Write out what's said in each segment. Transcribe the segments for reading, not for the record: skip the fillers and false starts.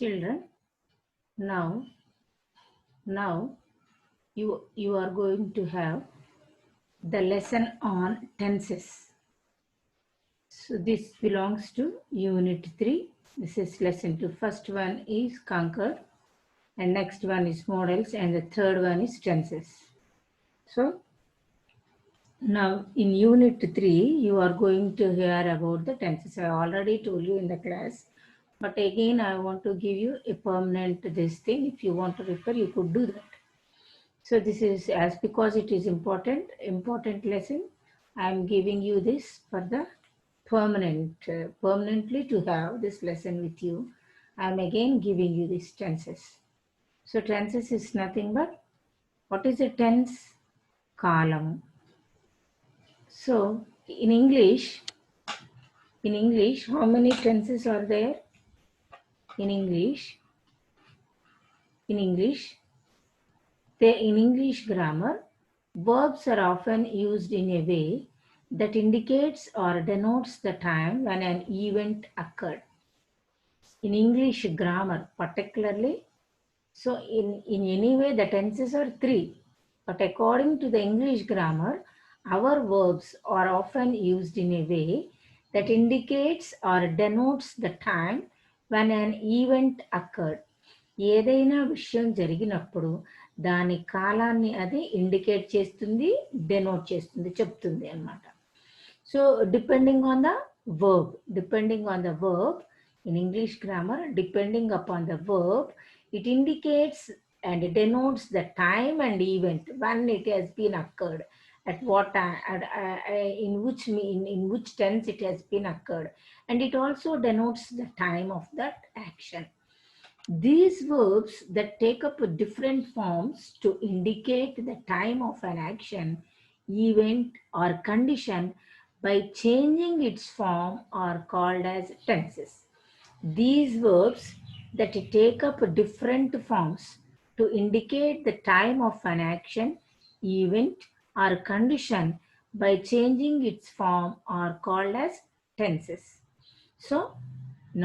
Children, now you are going to have the lesson on tenses. So this belongs to unit 3. This is lesson 2. First one is conquer, and next one is models, and the third one is tenses. So now in unit 3 you are going to hear about the tenses. I already told you in the class, but again I want to give you a permanent this thing. If you want to refer, you could do that. So this is as because it is important lesson, I am giving you this for the permanently to have this lesson with you. I am again giving you these tenses. So tenses is nothing but, what is a tense? Column. So in English, how many tenses are there? In English, in English grammar, verbs are often used in a way that indicates or denotes the time when an event occurred. In English grammar particularly, so in any way the tenses are 3. But according to the English grammar, our verbs are often used in a way that indicates or denotes the time when an event occurred. ఏదైనా విషయం జరిగినప్పుడు దాని కాలాన్ని అది indicate చేస్తుంది, denote చేస్తుంది, చెప్తుంది అన్నమాట. So depending on the verb in English grammar, depending upon the verb, it indicates and denotes the time and event when it has been occurred, at what time, in which tense it has been occurred, and it also denotes the time of that action. These verbs that take up different forms to indicate the time of an action, event, or condition by changing its form are called as tenses. These verbs that take up different forms to indicate the time of an action, event, or condition by changing its form are called as tenses. So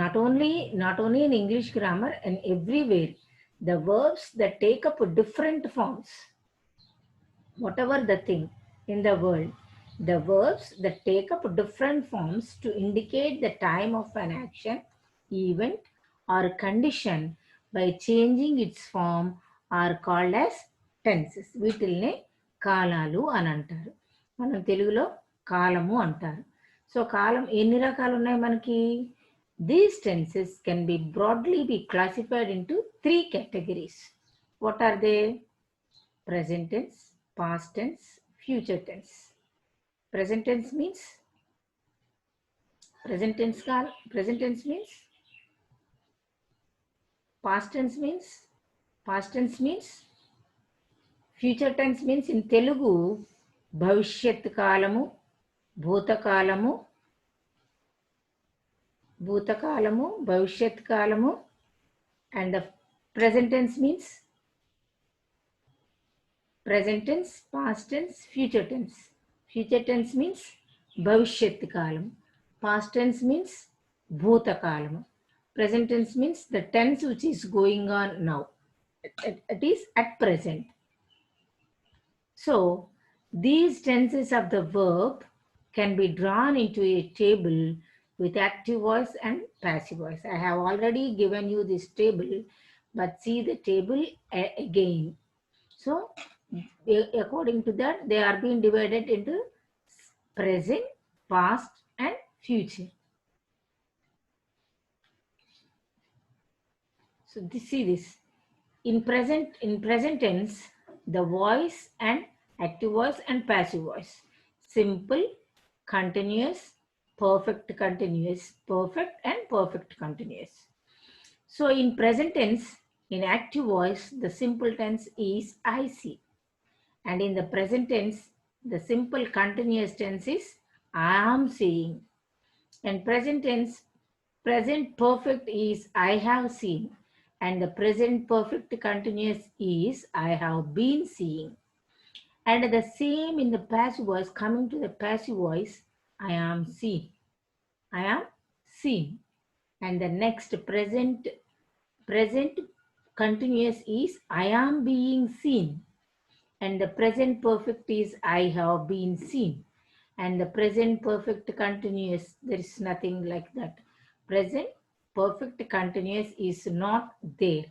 not only in English grammar, and everywhere, the verbs that take up different forms, whatever the thing in the world, the verbs that take up different forms to indicate the time of an action, event, or condition by changing its form are called as tenses. వీటిల్ని కాలాలు అని అంటారు. మనం తెలుగులో కాలము అంటారు. So కాలం ఎన్ని రకాలు ఉన్నాయి మనకి? These tenses can be broadly classified into 3 categories. What are they? Present tense, past tense, future tense. Present tense means past tense means future tense means in Telugu bhavishyat kalamu, bhutakalamu, bhavishyat kalamu, and the present tense means present tense, past tense, future tense. Future tense means bhavishyat kalam. Past tense means bhuta kalam. Present tense means the tense which is going on now. It is at present. So these tenses of the verb can be drawn into a table with active voice and passive voice. I have already given you this table, but see the table again. So according to that, they are being divided into present, past, and future. So see this. In present tense, the voice and active voice and passive voice. Simple, continuous, perfect continuous, perfect and perfect continuous. So in present tense, in active voice, the simple tense is I see. And in the present tense, the simple continuous tense is I am seeing. And present tense, present perfect is I have seen. And the present perfect continuous is I have been seeing. And the same in the passive voice, coming to the passive voice, I am seeing. I am seeing. And the next present present continuous is I am being seen, and the present perfect is I have been seen, and the present perfect continuous, there is nothing like that. Present perfect continuous is not there.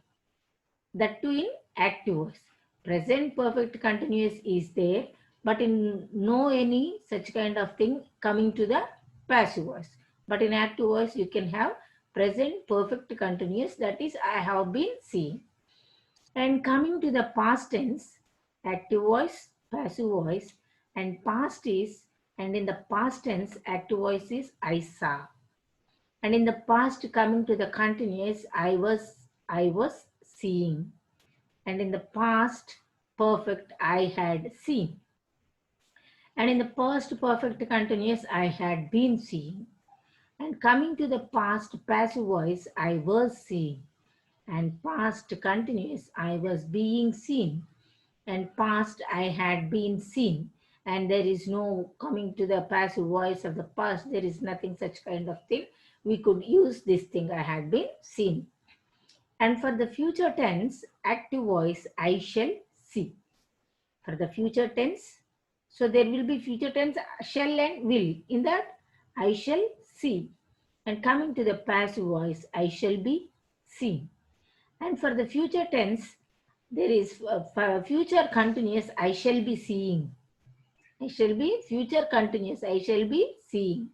That too in active voice. Present perfect continuous is there, but in no any such kind of thing coming to the passive voice. But in active voice, you can have present perfect continuous, that is, I have been seeing. And coming to the past tense, active voice, passive voice, and past is, and in the past tense, active voice is I saw. And in the past, coming to the continuous, I was seeing. And in the past perfect, I had seen. And in the past perfect continuous, I had been seeing. And coming to the past passive voice, I was seeing. And past continuous, I was being seen. And past, I had been seen. And there is no coming to the passive voice of the past, there is nothing such kind of thing. We could use this thing, I had been seen. And for the future tense, active voice, I shall see. For the future tense, so there will be future tense shall and will. In that, I shall see. And coming to the passive voice, I shall be seen. And for the future tense, there is for future continuous, I shall be seeing. I shall be future continuous, I shall be seeing.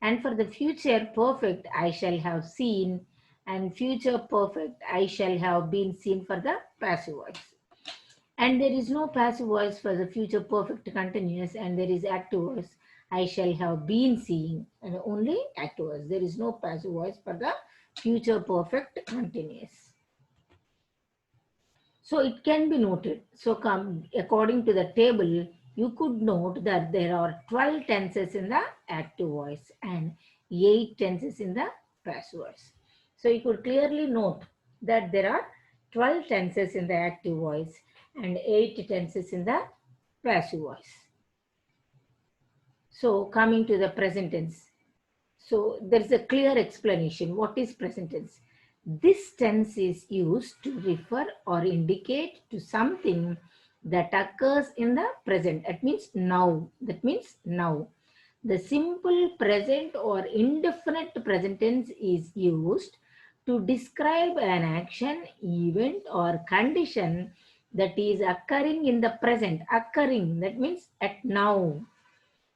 And for the future perfect, I shall have seen. And future perfect, I shall have been seen for the passive voice. And there is no passive voice for the future perfect continuous, and there is active voice, I shall have been seeing, and only active voice. There is no passive voice for the future perfect continuous. So it can be noted. So according to the table, you could note that there are 12 tenses in the active voice and 8 tenses in the passive voice. So you could clearly note that there are 12 tenses in the active voice and 8 tenses in the passive voice. So coming to the present tense. So there is a clear explanation. What is present tense? This tense is used to refer or indicate to something that occurs in the present. That means now. That means now. The simple present or indefinite present tense is used to describe an action, event, or condition that is occurring in the present. Occurring, that means at now,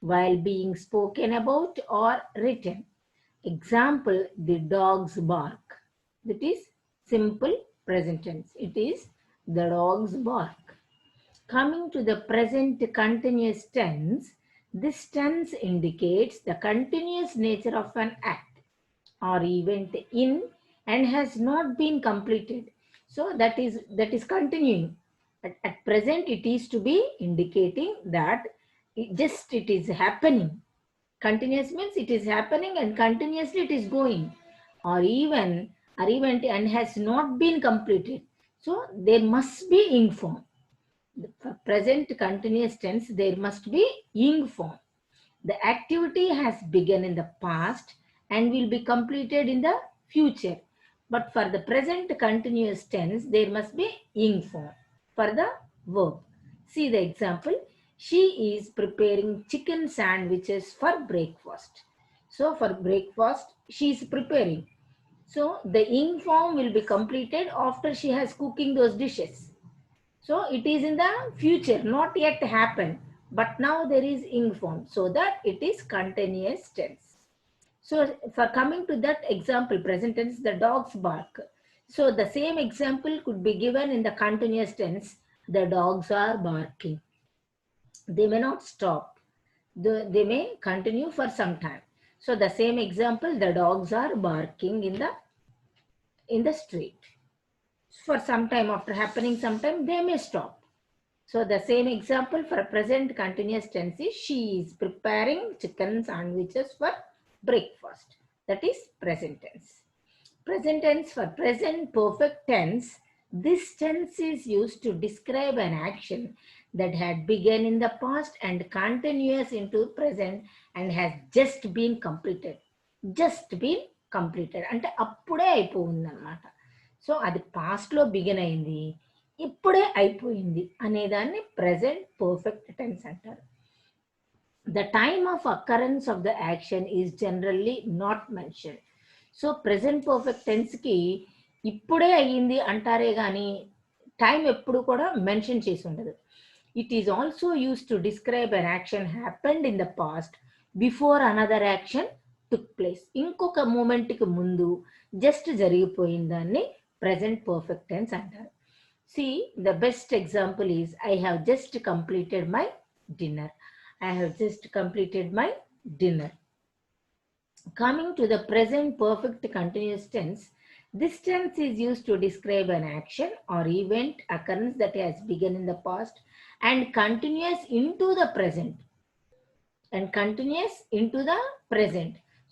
while being spoken about or written. Example, the dog's bark. That is simple present tense. It is the dog's bark. Coming to the present continuous tense, this tense indicates the continuous nature of an act or event in and has not been completed. So that is continuing. At present, it is to be indicating that it is happening. Continuous means it is happening and continuously it is going, or even or event and has not been completed. So there must be ing form. For present continuous tense, there must be ing form. The activity has begun in the past and will be completed in the future. But for the present continuous tense, there must be ing form for the verb. See the example. She is preparing chicken sandwiches for breakfast. So for breakfast, she is preparing. So the ing form will be completed after she has cooking those dishes. So it is in the future, not yet happened, but now there is ing form, so that it is continuous tense. So for coming to that example, present tense, the dog's bark. So the same example could be given in the continuous tense, the dogs are barking. They may not stop. They may continue for some time. So the same example, the dogs are barking in the street. For some time, after happening some time, they may stop. So the same example for present continuous tense is she is preparing chicken sandwiches for breakfast. That is present tense. Present tense for present perfect tense. This tense is used to describe an action that had begun in the past and continues into present and has just been completed. Just been completed. అంటే అప్పుడే అయిపోయింది అన్నమాట. So అది పాస్ట్లో begin అయింది, ఇప్పుడే అయిపోయింది అనేదాన్ని ప్రెజెంట్ పర్ఫెక్ట్ టెన్స్ అంటారు. The time of occurrence of the action is generally not mentioned. So present perfect టెన్స్కి ఇప్పుడే అయ్యింది అంటారే కానీ టైం ఎప్పుడు కూడా మెన్షన్ చేసి ఉండదు. It is also use to describe an action happened in the past before another action took place. ఇంకొక మూమెంట్కి ముందు జస్ట్ జరిగిపోయిన దాన్ని ప్రెజెంట్ పర్ఫెక్ట్ టెన్స్ అంటారు. See, the best example is I have just completed my dinner. I have just completed my dinner. Coming to the present perfect continuous tense, this tense is used to describe an action or event occurrence that has begun in the past and continues into the present.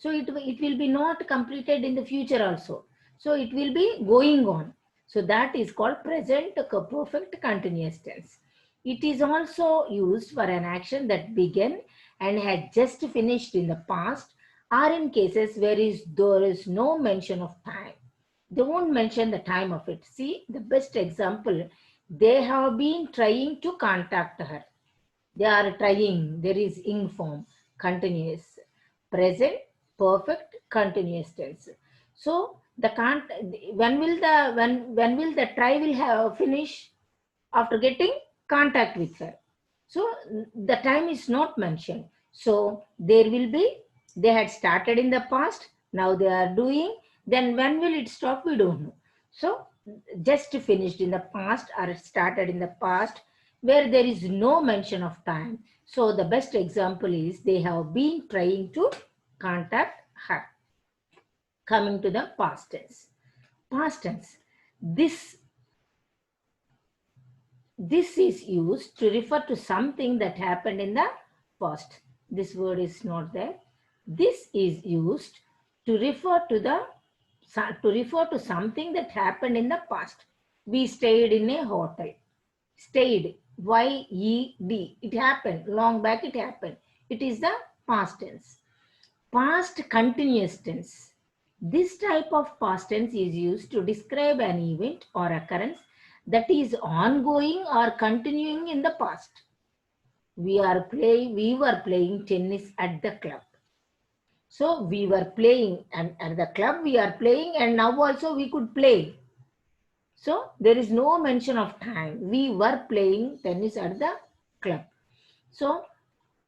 So it will be not completed in the future also. So it will be going on. So that is called present perfect continuous tense. It is also used for an action that began and had just finished in the past, or in cases where there is no mention of time. They won't mention the time of it. See, the best example, they have been trying to contact her. They are trying, there is ing form, continuous, present perfect continuous tense. So the when will the try will have finish after getting contact with her? So the time is not mentioned. So there will be, they had started in the past, now they are doing, then when will it stop, we don't know. So just finished in the past or started in the past where there is no mention of time. So the best example is they have been trying to contact her. Coming to the past tense. Past tense. This is used to refer to something that happened in the past. This word is not there. This is used to refer to something that happened in the past. We stayed in a hotel. Stayed, Y-E-D. It happened. Long back it happened. It is the past tense. Past continuous tense. This type of past tense is used to describe an event or occurrence that is ongoing or continuing in the past. We were playing tennis at the club. So we were playing, and at the club we are playing, and now also we could play. So there is no mention of time. We were playing tennis at the club. So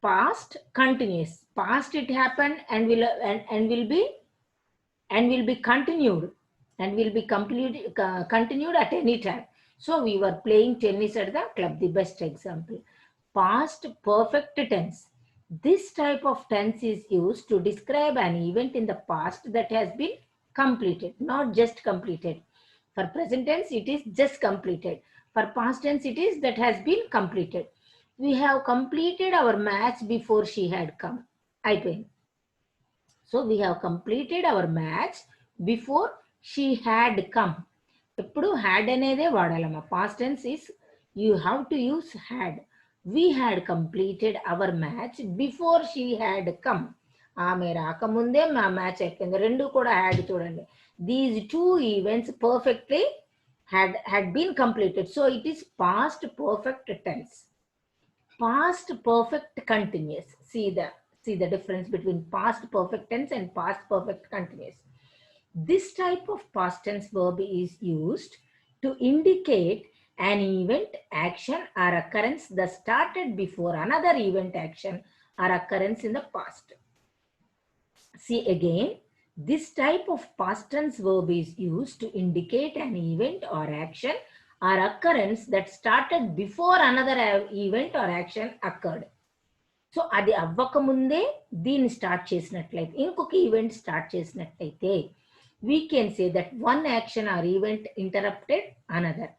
past continuous. Past it happened and will be continued and will be continued at any time. So we were playing tennis at the club, the best example. Past perfect tense. This type of tense is used to describe an event in the past that has been completed, not just completed. For present tense, it is just completed. For past tense, it is that has been completed. We have completed our match before she had come. So we have completed our match before she had come. Eppudu had anede vaadalama. Past tense is you have to use had. We had completed our match before she had come. ఆమె రాకముందే మా match అయిపోయింది. రెండు కూడా had చూడండి. These two events perfectly had been completed. So it is past perfect tense. Past perfect continuous. See the difference between past perfect tense and past perfect continuous. This type of past tense verb is used to indicate an event, action or occurrence that started before another event, action or occurrence in the past. See again, this type of past tense verb is used to indicate an event or action or occurrence that started before another event or action occurred. So అది అవ్వకముందే దీన్ని start చేసినట్లయితే, ఇంకొక event start చేసినట్లయితే we can say that one action or event interrupted another.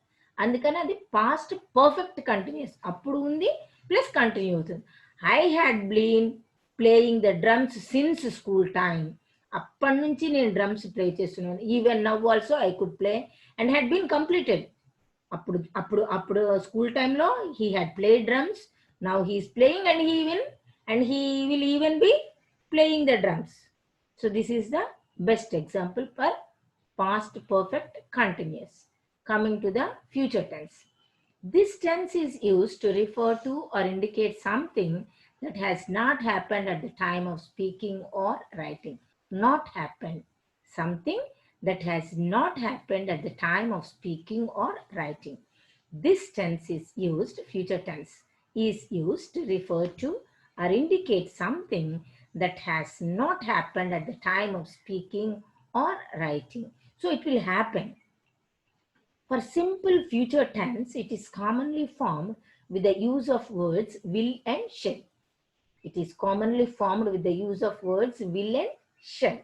అందుకని అది past perfect continuous. అప్పుడు ఉంది ప్లస్ కంటిన్యూ అవుతుంది. I had been playing the drums since school time. అప్పటి నుంచి నేను డ్రమ్స్ ప్లే చేస్తున్నాను. Even now also I could play and had been completed. అప్పుడు స్కూల్ టైంలో he had play drums. Now he is playing and he will even be playing the drums. So this is the best example for past perfect continuous. Coming to the future tense. This tense is used to refer to or indicate something that has not happened at the time of speaking or writing. Not happened. Something that has not happened at the time of speaking or writing. This tense is used, future tense, is used to refer to or indicate something that has not happened at the time of speaking or writing. So it will happen. For simple future tense, it is commonly formed with the use of words will and shall. It is commonly formed with the use of words will and shall.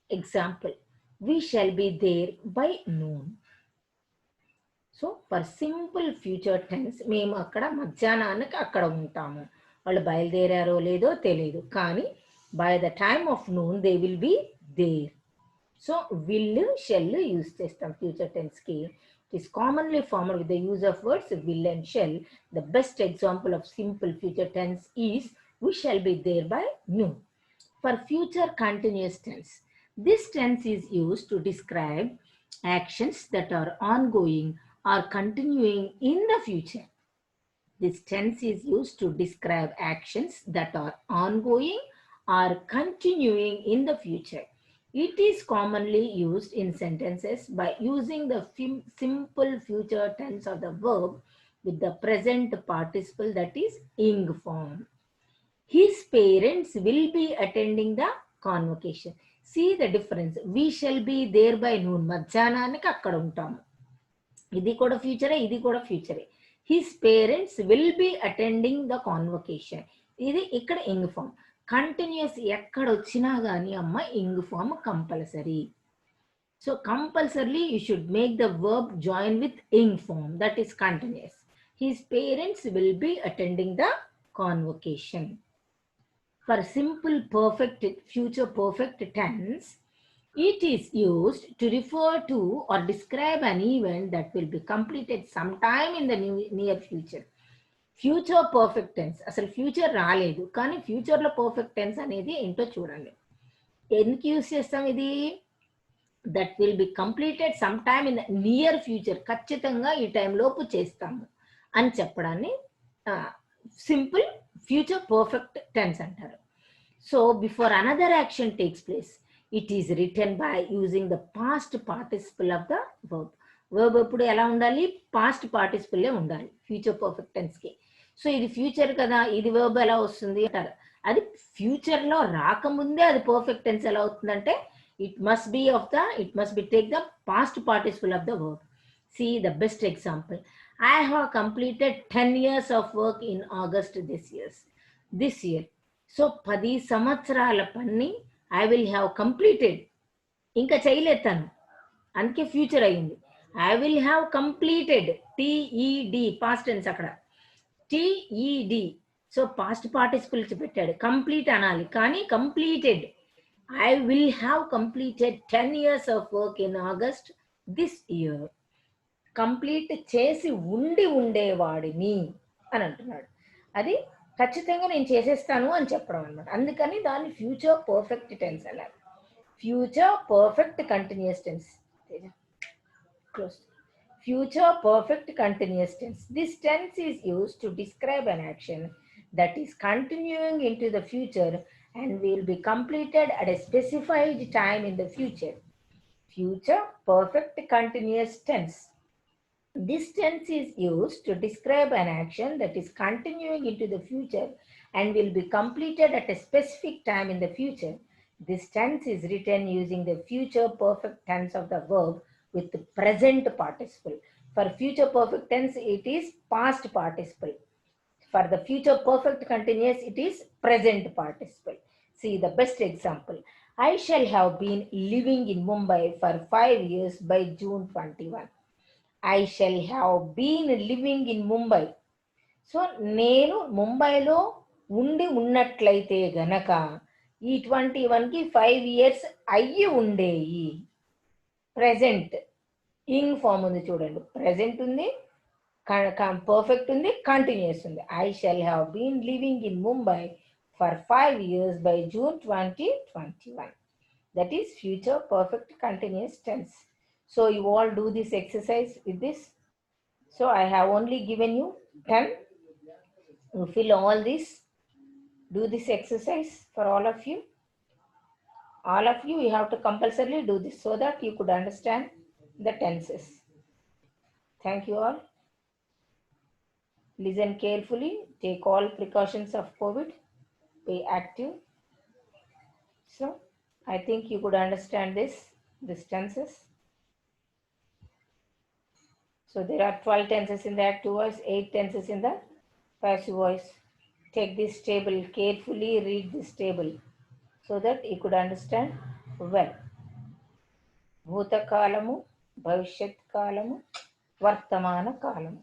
Example, we shall be there by noon. So for simple future tense మేము అక్కడ మధ్యాహ్నానికి అక్కడ ఉంటాము. వాళ్ళు బయలుదేరారో లేదో తెలియదు, కానీ by the time of noon they will be there. So will shall use చేస్తాం ఫ్యూచర్ టెన్స్కి. It is commonly formed with the use of words will and shall. The best example of simple future tense is we shall be there by noon. For future continuous tense, this tense is used to describe actions that are ongoing or continuing in the future. This tense is used to describe actions that are ongoing or continuing in the future. It is commonly used in sentences by using the simple future tense of the verb with the present participle, that is ing form. His parents will be attending the convocation. See the difference. We shall be there by noon. మధ్యాహ్నానికి అక్కడ ఉంటాము. ఇది కూడా ఫ్యూచరే, ఇది కూడా ఫ్యూచరే. His parents will be attending the convocation. ఇది ఇక్కడ ఇంగ్ ఫామ్. కంటిన్యూస్ ఎక్కడ వచ్చినా కానీ అమ్మ ing form compulsory. So compulsory you should make the verb join with ing form, that is continuous. His parents will be attending the convocation. For simple perfect future perfect tense, it is used to refer to or describe an event that will be completed sometime in the near future. Future perfect tense, అసలు future రాలేదు కానీ ఫ్యూచర్లో perfect tense అనేది ఏంటో చూడండి. ఎందుకు use చేస్తాం ఇది? That will be completed some time in the near future. ఖచ్చితంగా ఈ టైంలోపు చేస్తాము అని చెప్పడాన్ని సింపుల్ ఫ్యూచర్ పర్ఫెక్ట్ టెన్స్ అంటారు. So before another action takes place, it is written by using the past participle of the verb. Verb ఎప్పుడు ఎలా ఉండాలి? Past participle ఉండాలి future perfect టెన్స్కి. So ఇది ఫ్యూచర్ కదా, ఇది verb ఎలా వస్తుంది అంటారు. అది ఫ్యూచర్లో రాకముందే అది పర్ఫెక్ట్ టెన్స్ ఎలా అవుతుందంటే it must be take the past participle of the verb. See the best example. I have completed 10 years of work in August this year. So 10 సంవత్సరాల పని ఐ విల్ హ్యావ్ కంప్లీటెడ్. ఇంకా చేయలేదు తను, అందుకే future అయ్యింది. I will have completed, TED past tense అక్కడ TED. So past participles పెట్టాడు, complete అనాలి కానీ completed. I will have completed 10 years of work in August this year. Complete చేసి ఉండేవాడిని అని అంటున్నాడు. అది ఖచ్చితంగా నేను చేసేస్తాను అని చెప్పడం అనమాట. అందుకని దాన్ని ఫ్యూచర్ పర్ఫెక్ట్ టెన్స్ అన్నారు. Future perfect continuous tense. Close. Future perfect continuous tense. This tense is used to describe an action that is continuing in to the future and will be completed at a specified time in the future. Future perfect continuous tense. This tense is used to describe an action that is continuing into the future and will be completed at a specific time in the future. This tense is written using the future perfect tense of the verb with the present participle. For future perfect tense, it is past participle. For the future perfect continuous, it is present participle. See the best example. I shall have been living in Mumbai for 5 years by June 21. I shall have been living in Mumbai. So నేను ముంబైలో ఉన్నట్లయితే గనక ఈ 21కి 5 years అయ్యి ఉండేవి. Present ing form ఉంది చూడండి. Present ఉంది, పర్ఫెక్ట్ ఉంది, కంటిన్యూస్ ఉంది. I shall have been living in Mumbai for 5 years by June 2021. That is future perfect continuous tense. So you all do this exercise with this. So I have only given you 10. You fill all this. Do this exercise for all of you. All of you, you have to compulsorily do this so that you could understand the tenses. Thank you all. Listen carefully. Take all precautions of COVID. Be active. So I think you could understand this tenses. So there are 12 tenses in the active voice, 8 tenses in the passive voice. Take this table carefully, read this table so that you could understand well. భూతకాలము భవిష్యత్ కాలము వర్తమాన కాలము